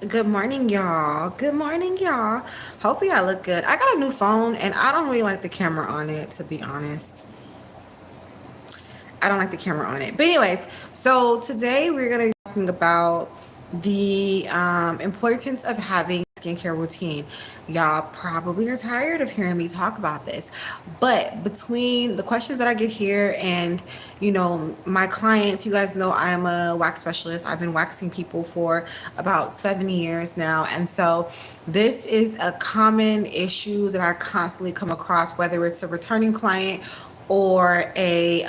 Good morning, y'all. Good morning, y'all. Hopefully, I look good. I got a new phone and I don't really like the camera on it, to be honest. I don't like the camera on it. But, anyways, so today we're going to be talking about the importance of having a skincare routine. Y'all probably are tired of hearing me talk about this, but between the questions that I get here and my clients, you guys know I am a wax specialist. I've been waxing people for about 7 years now, and so this is a common issue that I constantly come across, whether it's a returning client or a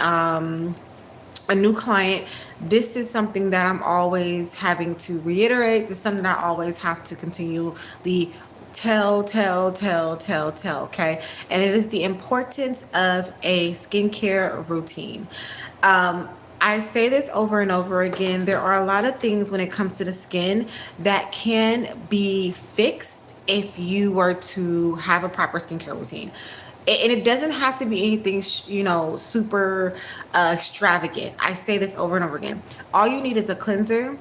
new client. This is something that I'm always having to reiterate. This is something that I always have to continually tell, okay? And it is the importance of a skincare routine. I say this over and over again. There are a lot of things when it comes to the skin that can be fixed if you were to have a proper skincare routine. And it doesn't have to be anything, super extravagant. I say this over and over again. All you need is a cleanser,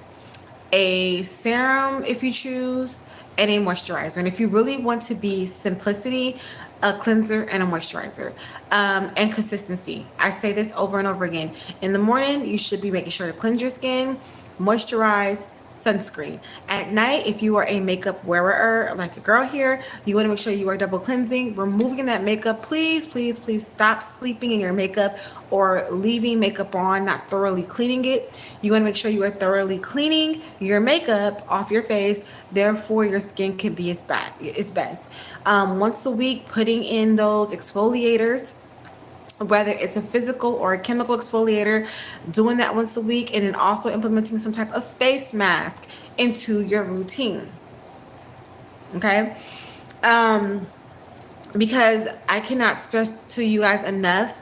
a serum if you choose, and a moisturizer. And if you really want to be simplicity, a cleanser and a moisturizer, and consistency. I say this over and over again. In the morning, you should be making sure to cleanse your skin, moisturize, sunscreen. At night, if you are a makeup wearer like a girl here, you want to make sure you are double cleansing, removing that makeup. Please, please, please stop sleeping in your makeup or leaving makeup on, not thoroughly cleaning it. You want to make sure you are thoroughly cleaning your makeup off your face. Therefore, your skin can be its best. Once a week, putting in those exfoliators, whether it's a physical or a chemical exfoliator, doing that once a week, and then also implementing some type of face mask into your routine. Okay? Um, because I cannot stress to you guys enough,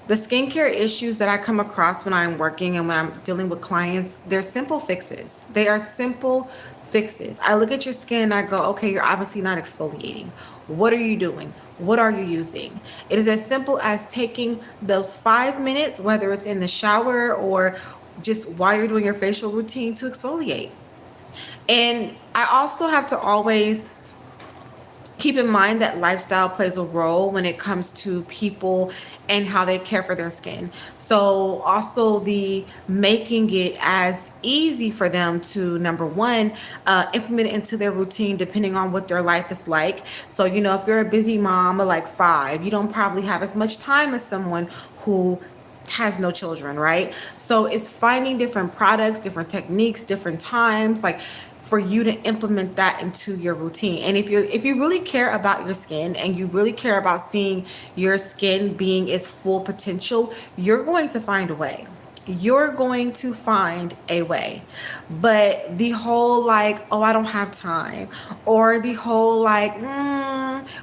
the skincare issues that I come across when I'm working and when I'm dealing with clients, they're simple fixes. They are simple fixes. I look at your skin and I go, okay, you're obviously not exfoliating. What are you doing? What are you using? It is as simple as taking those 5 minutes, whether it's in the shower or just while you're doing your facial routine, to exfoliate. And I also have to always keep in mind that lifestyle plays a role when it comes to people and how they care for their skin. So also the making it as easy for them to, number one, implement it into their routine depending on what their life is like. So if you're a busy mom of like five, you don't probably have as much time as someone who has no children, right? So it's finding different products, different techniques, different times, like for you to implement that into your routine. And if you really care about your skin and you really care about seeing your skin being its full potential, you're going to find a way. You're going to find a way. But the whole like, oh, I don't have time, or the whole like,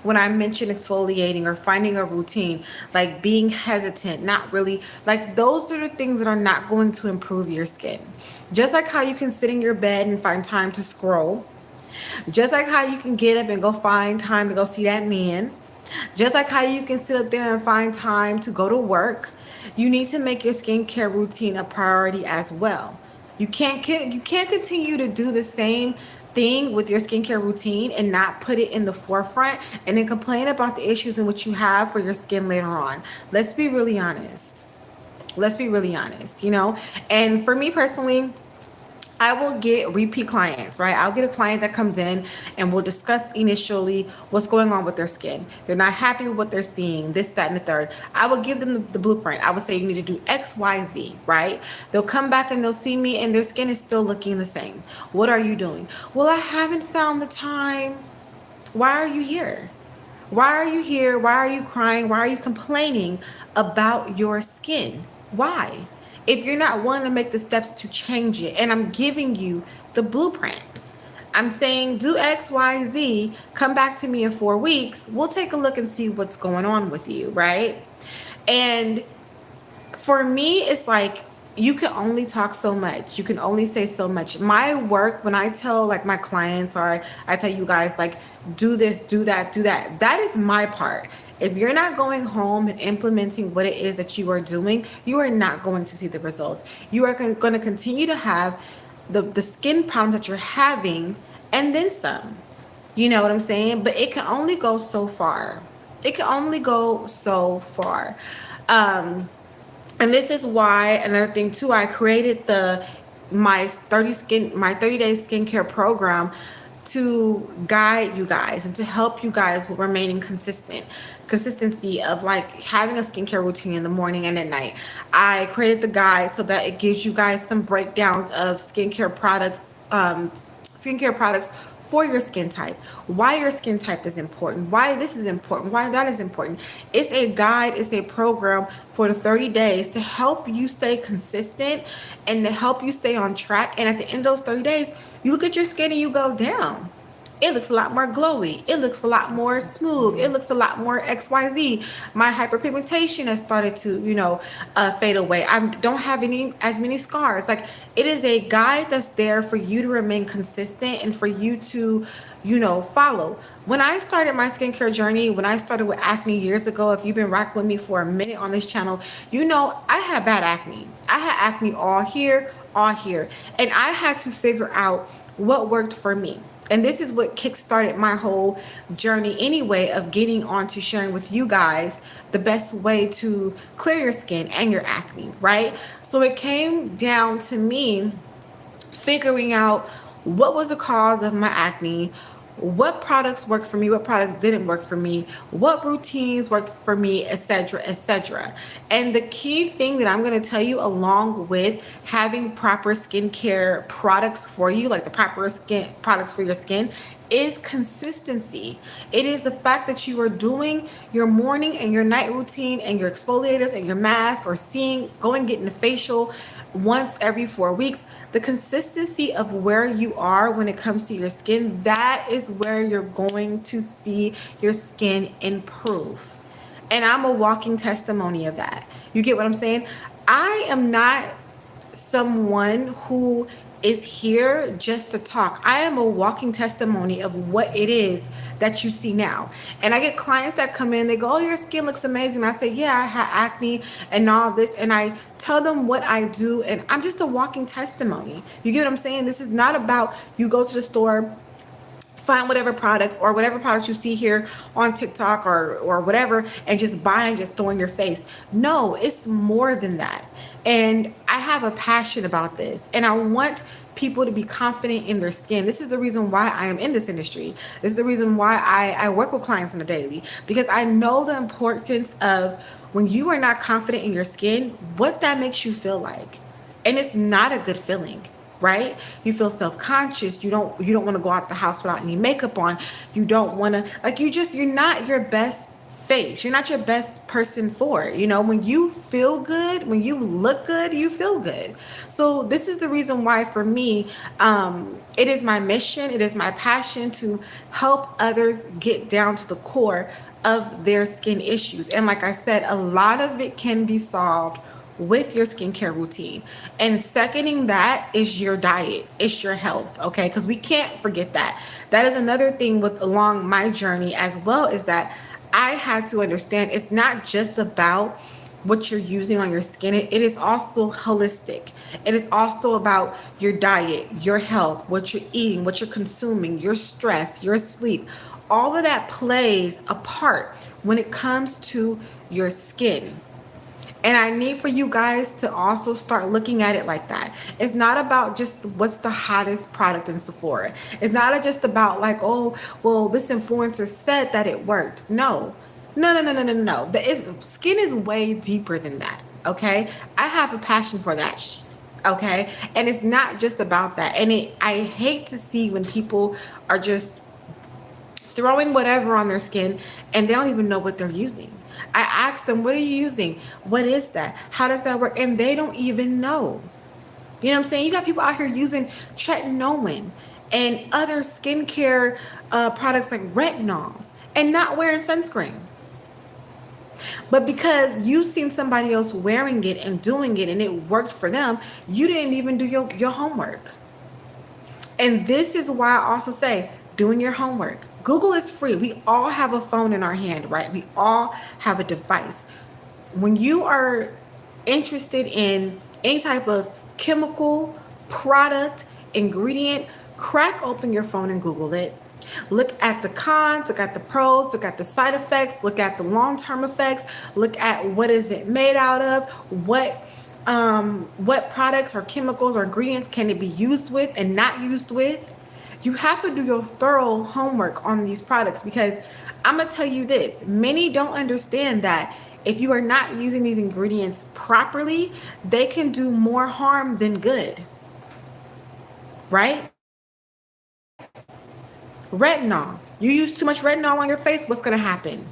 when I mention exfoliating or finding a routine, like being hesitant, not really, like those are the things that are not going to improve your skin. Just like how you can sit in your bed and find time to scroll, just like how you can get up and go find time to go see that man, just like how you can sit up there and find time to go to work, you need to make your skincare routine a priority as well. You can't continue to do the same thing with your skincare routine and not put it in the forefront and then complain about the issues in which you have for your skin later on. Let's be really honest. Let's be really honest. And for me personally, I will get repeat clients, right? I'll get a client that comes in and we'll discuss initially what's going on with their skin. They're not happy with what they're seeing, this, that, and the third. I will give them the blueprint. I would say you need to do X, Y, Z, right? They'll come back and they'll see me and their skin is still looking the same. What are you doing? Well, I haven't found the time. Why are you here? Why are you here? Why are you crying? Why are you complaining about your skin? Why? If you're not willing to make the steps to change it, and I'm giving you the blueprint. I'm saying do X, Y, Z, come back to me in 4 weeks. We'll take a look and see what's going on with you, right? And for me, it's like you can only talk so much. You can only say so much. My work, when I tell like my clients or I tell you guys like do this, do that, do that, that is my part. If you're not going home and implementing what it is that you are doing, you are not going to see the results. You are going to continue to have the skin problems that you're having, and then some. You know what I'm saying? But it can only go so far. It can only go so far. And this is why, another thing too, I created the my 30 day skincare program to guide you guys and to help you guys with remaining consistency of like having a skincare routine in the morning and at night. I created the guide so that it gives you guys some breakdowns of skincare products for your skin type, why your skin type is important, why this is important, why that is important. It's a guide, it's a program for the 30 days to help you stay consistent and to help you stay on track. And at the end of those 30 days, you look at your skin and you go, damn, it looks a lot more glowy. It looks a lot more smooth. It looks a lot more XYZ. My hyperpigmentation has started to, fade away. I don't have as many scars. Like, it is a guide that's there for you to remain consistent and for you to, follow. When I started my skincare journey, when I started with acne years ago, if you've been rocking with me for a minute on this channel, I had bad acne. I had acne all here, and I had to figure out what worked for me. And this is what kickstarted my whole journey anyway, of getting on to sharing with you guys the best way to clear your skin and your acne, right? So it came down to me figuring out what was the cause of my acne, what products worked for me, what products didn't work for me, what routines worked for me, etc., etc. And the key thing that I'm going to tell you, along with having proper skincare products for you, like the proper skin products for your skin, is consistency. It is the fact that you are doing your morning and your night routine and your exfoliators and your mask, or going getting a facial once every 4 weeks. The consistency of where you are when it comes to your skin, that is where you're going to see your skin improve. And I'm a walking testimony of that. You get what I'm saying? I am not someone who is here just to talk. I am a walking testimony of what it is that you see now. And I get clients that come in, they go, oh, your skin looks amazing. I say, yeah, I had acne and all this. And I tell them what I do. And I'm just a walking testimony. You get what I'm saying? This is not about you go to the store, find whatever products you see here on TikTok or whatever, and just buy and just throw in your face. No, it's more than that. And I have a passion about this, and I want people to be confident in their skin. This is the reason why I am in this industry. This is the reason why I work with clients on a daily, because I know the importance of when you are not confident in your skin, what that makes you feel like. And it's not a good feeling. Right? You feel self-conscious. You don't want to go out the house without any makeup on. You don't want to, you're not your best face. You're not your best person for it. When you feel good, when you look good, you feel good. So this is the reason why for me, it is my mission. It is my passion to help others get down to the core of their skin issues. And like I said, a lot of it can be solved with your skincare routine. And seconding that is your diet, it's your health, okay? Because we can't forget that. That is another thing along my journey as well, is that I had to understand it's not just about what you're using on your skin. It is also holistic. It is also about your diet, your health, what you're eating, what you're consuming, your stress, your sleep. All of that plays a part when it comes to your skin. And I need for you guys to also start looking at it like that. It's not about just what's the hottest product in Sephora. It's not just about like, oh, well, this influencer said that it worked. No. Skin is way deeper than that, okay? I have a passion for that, okay? And it's not just about that. And I hate to see when people are just throwing whatever on their skin and they don't even know what they're using. I ask them, what are you using? What is that? How does that work? And they don't even know. You know what I'm saying? You got people out here using tretinoin and other skincare products like retinols and not wearing sunscreen. But because you've seen somebody else wearing it and doing it and it worked for them, you didn't even do your homework. And this is why I also say doing your homework. Google is free. We all have a phone in our hand, right? We all have a device. When you are interested in any type of chemical, product, ingredient, Crack open your phone and Google it. Look at the cons, look at the pros, look at the side effects, look at the long-term effects, look at what is it made out of, what products or chemicals or ingredients can it be used with and not used with. You have to do your thorough homework on these products, because I'm gonna tell you this, many don't understand that if you are not using these ingredients properly, they can do more harm than good, right? Retinol. You use too much retinol on your face, what's going to happen?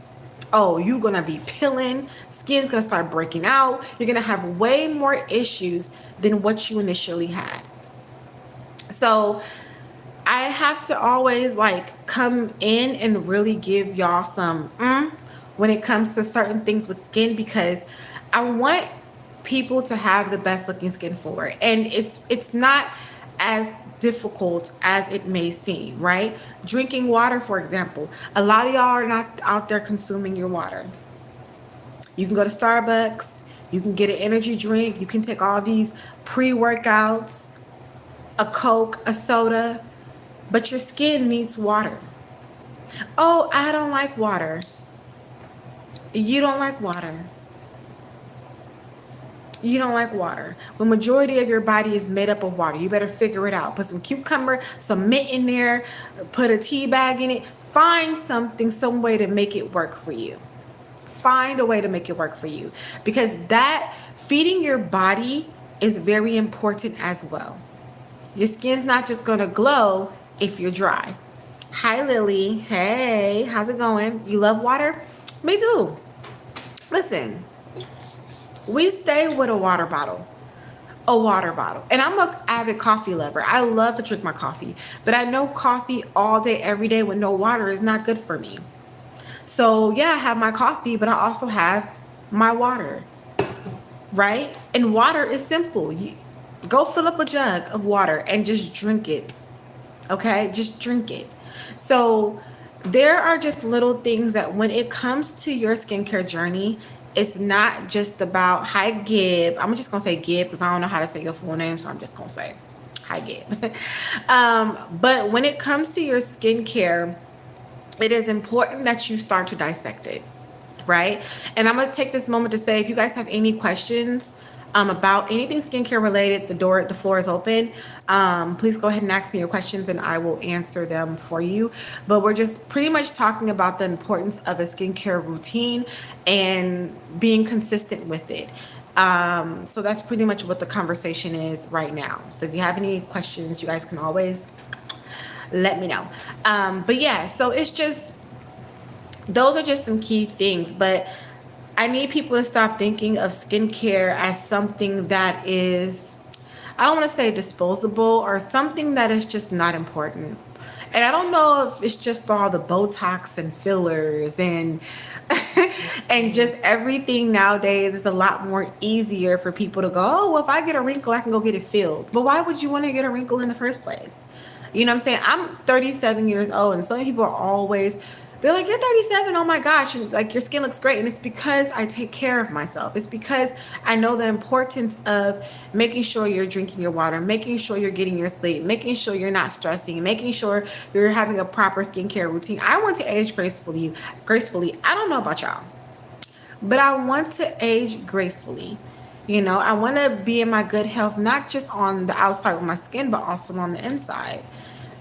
Oh, you're going to be peeling, skin's going to start breaking out. You're going to have way more issues than what you initially had. So I have to always like come in and really give y'all some when it comes to certain things with skin, because I want people to have the best looking skin forward. And it's not as difficult as it may seem, right? Drinking water, for example. A lot of y'all are not out there consuming your water. You can go to Starbucks, you can get an energy drink, you can take all these pre-workouts, a Coke, a soda, but your skin needs water. Oh, I don't like water. You don't like water. You don't like water. The majority of your body is made up of water. You better figure it out. Put some cucumber, some mint in there, put a tea bag in it. Find something, some way to make it work for you. Find a way to make it work for you. Because that feeding your body is very important as well. Your skin's not just going to glow if you're dry. Hi, Lily. Hey, how's it going? You love water? Me too. Listen. We stay with a water bottle. A water bottle. And I'm an avid coffee lover. I love to drink my coffee. But I know coffee all day, every day with no water is not good for me. So yeah, I have my coffee, but I also have my water. Right? And water is simple. You go fill up a jug of water and just drink it. Okay? Just drink it. So there are just little things that when it comes to your skincare journey, it's not just about, hi Gib. I'm just going to say Gib because I don't know how to say your full name. So I'm just going to say hi Gib. But when it comes to your skincare, it is important that you start to dissect it. Right? And I'm going to take this moment to say, if you guys have any questions about anything skincare related, the floor is open. Please go ahead and ask me your questions and I will answer them for you. But we're just pretty much talking about the importance of a skincare routine and being consistent with it. So that's pretty much what the conversation is right now. So if you have any questions, you guys can always let me know. But yeah, so it's just, those are just some key things. But I need people to stop thinking of skincare as something that is, I don't want to say disposable, or something that is just not important. And I don't know if it's just all the Botox and fillers and and just everything nowadays is a lot more easier for people to go, oh, well, if I get a wrinkle, I can go get it filled. But why would you want to get a wrinkle in the first place? You know what I'm saying? I'm 37 years old, and so many people are always, they're like, you're 37, oh my gosh, and like your skin looks great. And it's because I take care of myself. It's because I know the importance of making sure you're drinking your water, making sure you're getting your sleep, making sure you're not stressing, making sure you're having a proper skincare routine. I want to age gracefully. I don't know about y'all, but I want to age gracefully. You know, I want to be in my good health, not just on the outside with my skin, but also on the inside.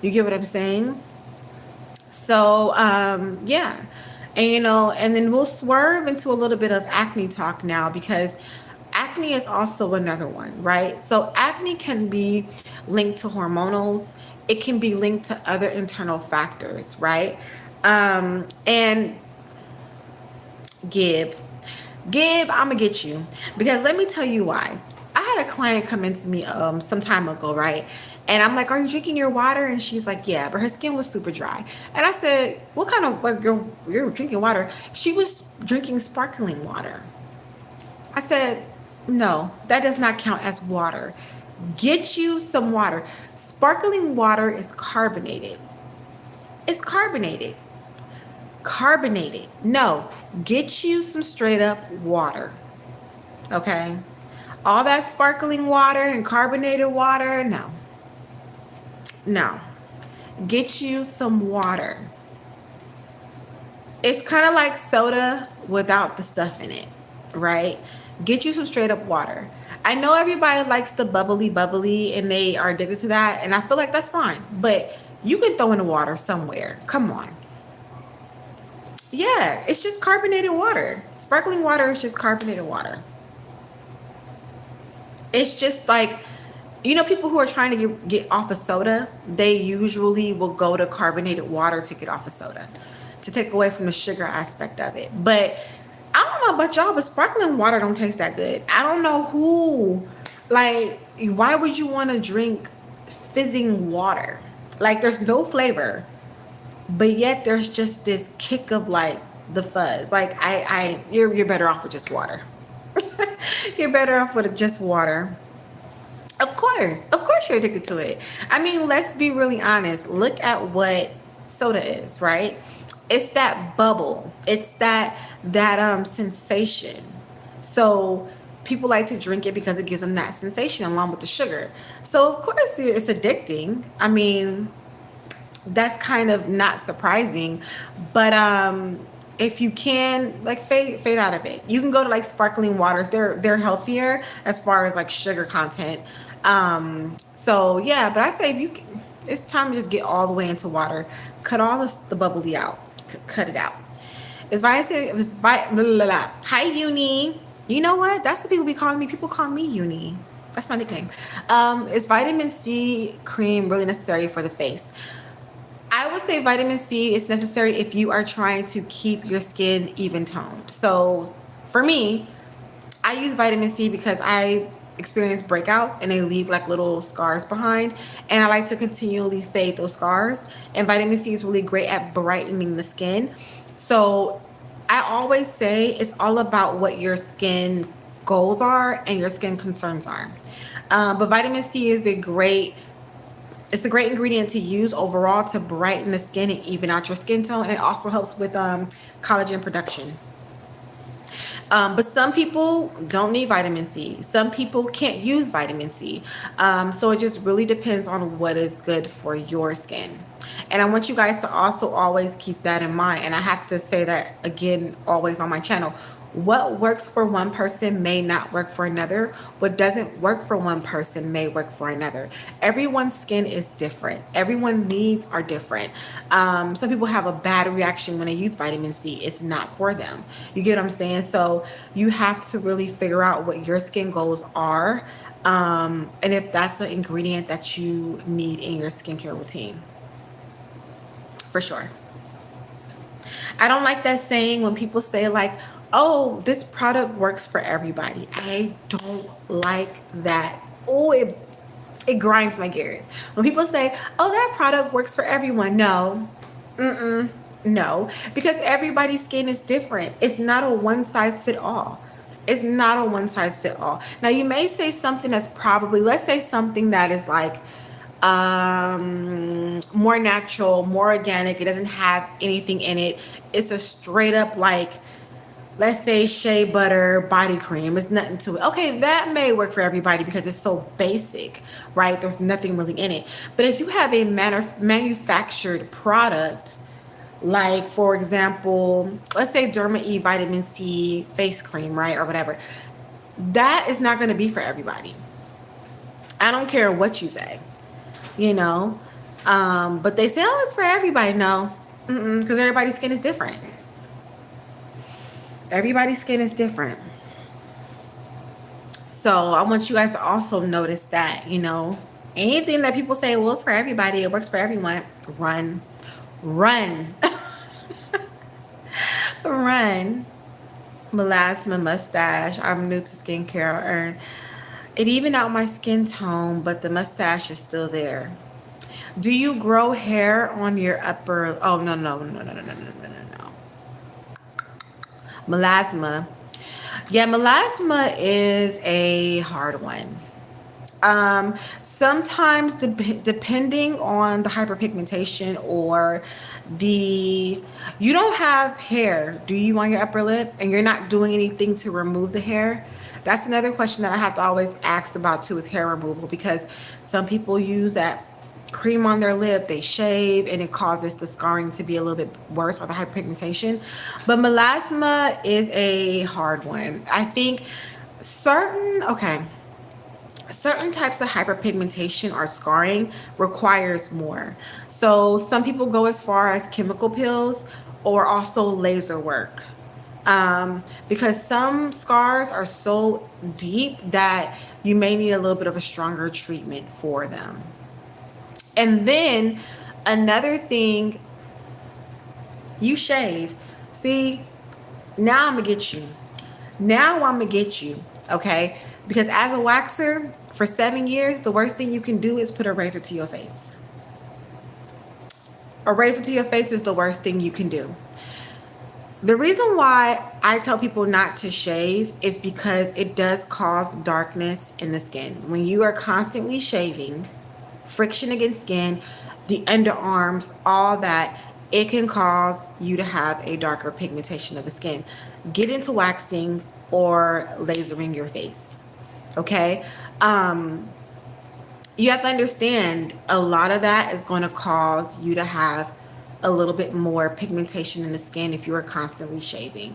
You get what I'm saying? So, yeah. And, you know, and then we'll swerve into a little bit of acne talk now, because acne is also another one, right? So acne can be linked to hormonals. It can be linked to other internal factors, right? And Gib, I'm gonna get you, because let me tell you why. I had a client come into me some time ago, right? And I'm like, are you drinking your water? And she's like, yeah, but her skin was super dry. And I said, what kind of, like, you're drinking water? She was drinking sparkling water. I said, no, that does not count as water. Get you some water. Sparkling water is carbonated. It's carbonated. Carbonated. No, get you some straight up water. Okay? All that sparkling water and carbonated water, no. No. Get you some water. It's kind of like soda without the stuff in it, right? Get you some straight up water. I know everybody likes the bubbly and they are addicted to that, and I feel like that's fine, but you can throw in the water somewhere. Come on. Yeah, it's just carbonated water. Sparkling water is just carbonated water. It's just like, people who are trying to get off of soda, they usually will go to carbonated water to get off of soda, to take away from the sugar aspect of it. But I don't know about y'all, but sparkling water don't taste that good. I don't know who, like, why would you want to drink fizzing water? Like, there's no flavor, but yet there's just this kick of like the fuzz. Like, you're better off with just water. You're better off with just water. Of course you're addicted to it. I mean, let's be really honest. Look at what soda is, right? It's that bubble. It's that sensation. So people like to drink it because it gives them that sensation along with the sugar. So of course it's addicting. I mean, that's kind of not surprising, but if you can, like, fade out of it. You can go to like sparkling waters. They're healthier as far as like sugar content. So yeah, but I say if you it's time to just get all the way into water. Cut all the bubbly out. Cut it out. It's Hi, Uni. You know what? That's what people be calling me. People call me Uni. That's my nickname. Is vitamin C cream really necessary for the face? I would say vitamin C is necessary if you are trying to keep your skin even toned. So for me, I use vitamin C because I experience breakouts and they leave like little scars behind, and I like to continually fade those scars, and vitamin C is really great at brightening the skin. So I always say it's all about what your skin goals are and your skin concerns are. But vitamin C is it's a great ingredient to use overall to brighten the skin and even out your skin tone, and it also helps with collagen production. But some people don't need vitamin C. Some people can't use vitamin C. So it just really depends on what is good for your skin. And I want you guys to also always keep that in mind. And I have to say that again, always on my channel. What works for one person may not work for another. What doesn't work for one person may work for another. Everyone's skin is different. Everyone's needs are different. Some people have a bad reaction when they use vitamin C. It's not for them. You get what I'm saying? So you have to really figure out what your skin goals are, and if that's an ingredient that you need in your skincare routine. For sure. I don't like that saying when people say like, oh, this product works for everybody. I don't like that. Oh, it grinds my gears. When people say, oh, that product works for everyone. No. No. Because everybody's skin is different. It's not a one size fit all. It's not a one size fit all. Now, you may say something that's probably, let's say something that is like more natural, more organic. It doesn't have anything in it. It's a straight up like, let's say shea butter body cream. It's nothing to it. Okay, that may work for everybody because it's so basic, right? There's nothing really in it. But if you have a manufactured product, like for example, let's say Derma E vitamin C face cream, right? Or whatever, that is not going to be for everybody. I don't care what you say, but they say, oh, it's for everybody. No, because everybody's skin is different. Everybody's skin is different. So I want you guys to also notice that, anything that people say, well, it's for everybody, it works for everyone, run. Run. Melasma mustache. I'm new to skincare, and it evened out my skin tone, but the mustache is still there. Do you grow hair on your upper? Oh, no. Melasma. Yeah, melasma is a hard one. Sometimes depending on the hyperpigmentation or you don't have hair, do you, on your upper lip, and you're not doing anything to remove the hair? That's another question that I have to always ask about too, is hair removal, because some people use that cream on their lip, they shave, and it causes the scarring to be a little bit worse, or the hyperpigmentation. But melasma is a hard one. I think certain types of hyperpigmentation or scarring requires more. So some people go as far as chemical peels or also laser work. Because some scars are so deep that you may need a little bit of a stronger treatment for them. And then another thing, you shave. See, now I'm gonna get you. Now I'm gonna get you, okay? Because as a waxer for 7 years, the worst thing you can do is put a razor to your face. A razor to your face is the worst thing you can do. The reason why I tell people not to shave is because it does cause darkness in the skin. When you are constantly shaving, friction against skin, the underarms, all that, it can cause you to have a darker pigmentation of the skin. Get into waxing or lasering your face, okay? You have to understand a lot of that is going to cause you to have a little bit more pigmentation in the skin if you are constantly shaving.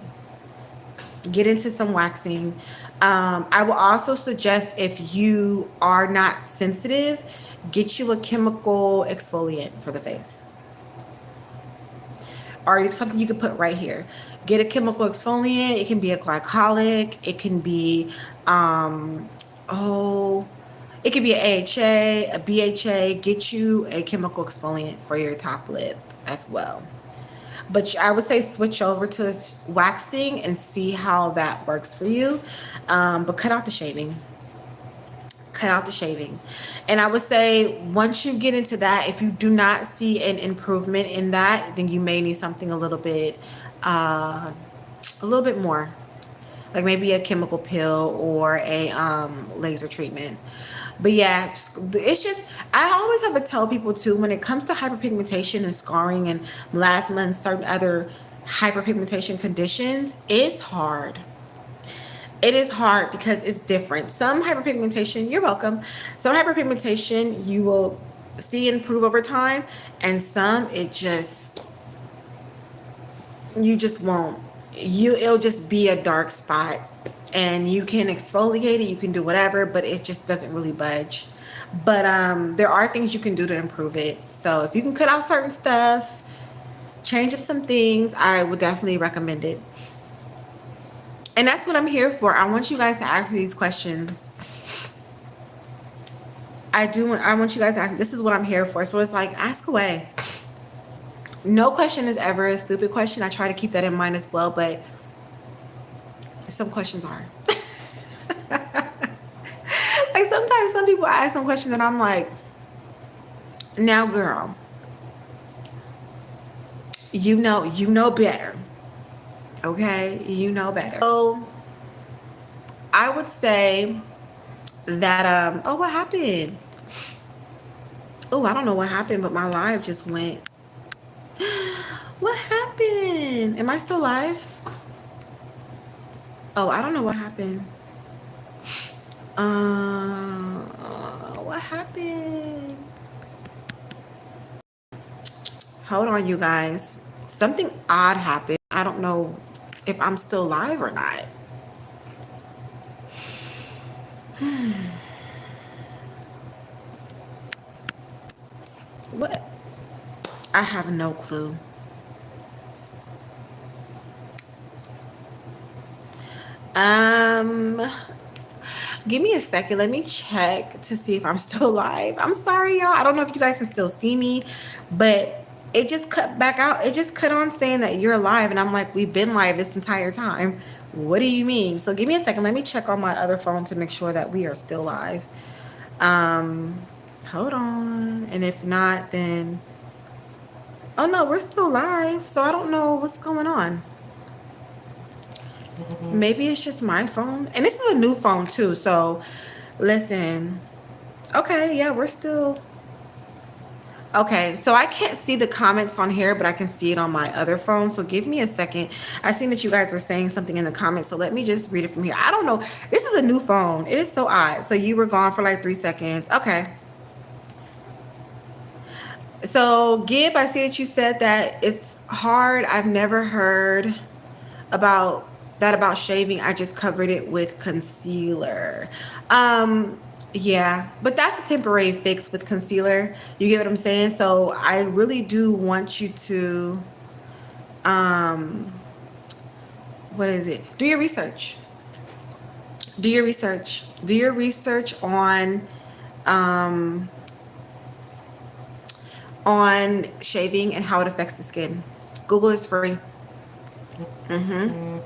Get into some waxing. I will also suggest, if you are not sensitive, get you a chemical exfoliant for the face, or something you can put right here. Get a chemical exfoliant. It can be a glycolic. It can be it could be an AHA, a BHA. Get you a chemical exfoliant for your top lip as well. But I would say switch over to waxing and see how that works for you. But cut out the shaving. Cut out the shaving. And I would say once you get into that, if you do not see an improvement in that, then you may need something a little bit more, like maybe a chemical peel or a laser treatment. But yeah, it's just, I always have to tell people too, when it comes to hyperpigmentation and scarring and melasma and certain other hyperpigmentation conditions, it's hard. It is hard because it's different. Some hyperpigmentation, you're welcome. Some hyperpigmentation you will see improve over time, and some you just won't. It'll just be a dark spot, and you can exfoliate it, you can do whatever, but it just doesn't really budge. But there are things you can do to improve it. So if you can cut out certain stuff, change up some things, I would definitely recommend it. And that's what I'm here for. I want you guys to ask me these questions. I want you guys to ask. This is what I'm here for. So it's like, ask away. No question is ever a stupid question. I try to keep that in mind as well, but some questions are. Like sometimes some people ask some questions and I'm like, now girl, you know better. Okay, you know better. So I would say that oh, what happened? Oh, I don't know what happened, but my live just went. What happened? Am I still live? Oh, I don't know what happened. What happened? Hold on, you guys. Something odd happened. I don't know if I'm still live or not. What? I have no clue. Give me a second. Let me check to see if I'm still live. I'm sorry, y'all. I don't know if you guys can still see me, but it just cut back out. It just cut on saying that you're live, and I'm like, we've been live this entire time. What do you mean? So give me a second. Let me check on my other phone to make sure that we are still live. Hold on. And if not, then... Oh, no, we're still live. So I don't know what's going on. Maybe it's just my phone. And this is a new phone, too. So, listen. Okay, yeah, we're still... Okay, so I can't see the comments on here, but I can see it on my other phone. So give me a second. I seen that you guys are saying something in the comments, so let me just read it from here. I don't know. This is a new phone. It is so odd. So you were gone for like 3 seconds. Okay. So, Gib, I see that you said that it's hard. I've never heard about that about shaving. I just covered it with concealer. Um, yeah, but that's a temporary fix with concealer. You get what I'm saying? So, I really do want you to, um, what is it? Do your research. Do your research. Do your research um, on shaving and how it affects the skin. Google is free. Mm-hmm.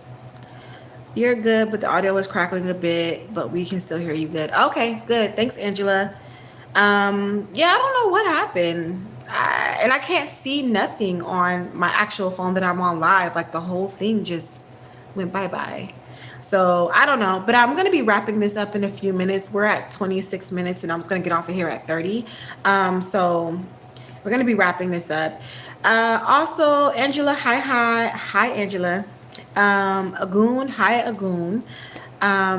You're good, but the audio was crackling a bit, but we can still hear you good. Okay, good. Thanks, Angela. Yeah, I don't know what happened. And I can't see nothing on my actual phone that I'm on live. Like the whole thing just went bye-bye. So I don't know, but I'm going to be wrapping this up in a few minutes. We're at 26 minutes and I'm just going to get off of here at 30. So we're going to be wrapping this up. Also, Angela, hi, Angela. Agoon, hi, Agoon.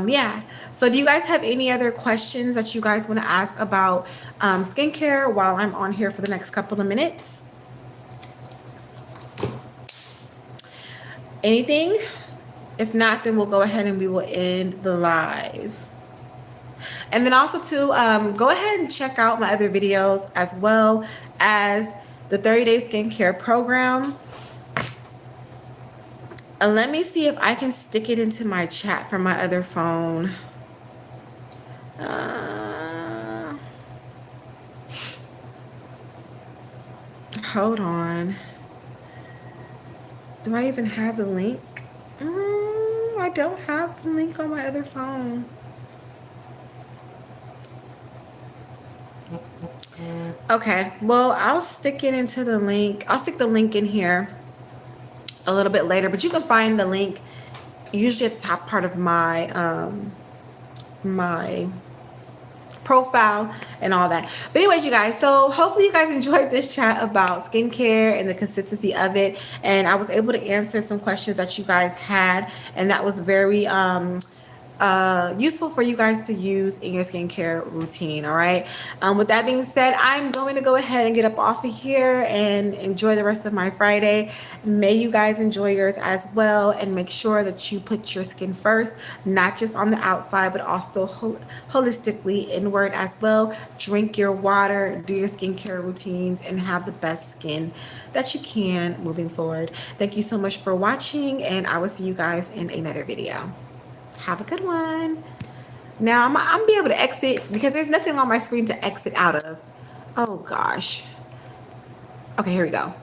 Yeah. So, do you guys have any other questions that you guys want to ask about skincare while I'm on here for the next couple of minutes? Anything? If not, then we'll go ahead and we will end the live. And then also too, go ahead and check out my other videos as well as the 30-day skincare program. Let me see if I can stick it into my chat from my other phone. Hold on. Do I even have the link? I don't have the link on my other phone. Okay, well, I'll stick it into the link. I'll stick the link in here a little bit later, but you can find the link usually at the top part of my my profile and all that. But anyways, you guys, so hopefully you guys enjoyed this chat about skincare and the consistency of it, and I was able to answer some questions that you guys had, and that was very useful for you guys to use in your skincare routine. All right, with that being said, I'm going to go ahead and get up off of here and enjoy the rest of my Friday. May you guys enjoy yours as well, and make sure that you put your skin first, not just on the outside but also holistically inward as well. Drink your water, do your skincare routines, and have the best skin that you can moving forward. Thank you so much for watching, and I will see you guys in another video. Have a good one. Now I'm be able to exit because there's nothing on my screen to exit out of. Oh gosh. Okay, here we go.